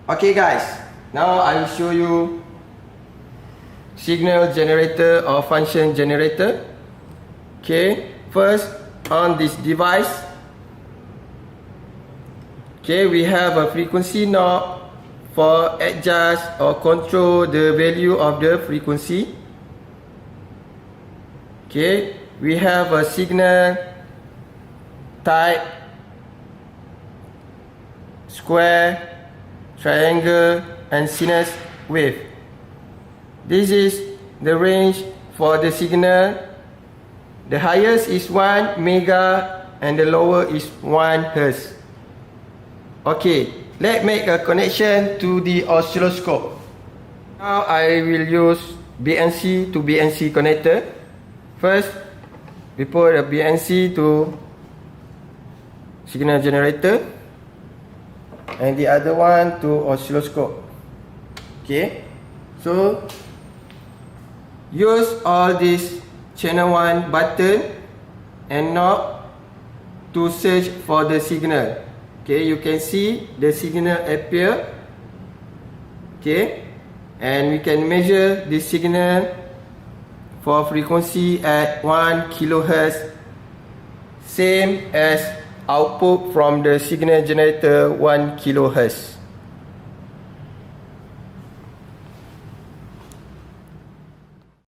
Okay guys, now I will show you signal generator or function generator. Okay, first on this device, okay, we have a frequency knob for adjust or control the value of the frequency. Okay, we have a signal type square, triangle and sinus wave. This is the range for the signal. The highest is 1 mega and the lower is 1 hertz. Okay, let's make a connection to the oscilloscope. Now I will use BNC to BNC connector. First, we put a BNC to signal generator and the other one to oscilloscope. Okay, so use all this channel 1 button and knob to search for the signal. Okay, you can see the signal appear. Okay, and we can measure the signal for frequency at 1 kHz, same as output from the signal generator 1 kHz.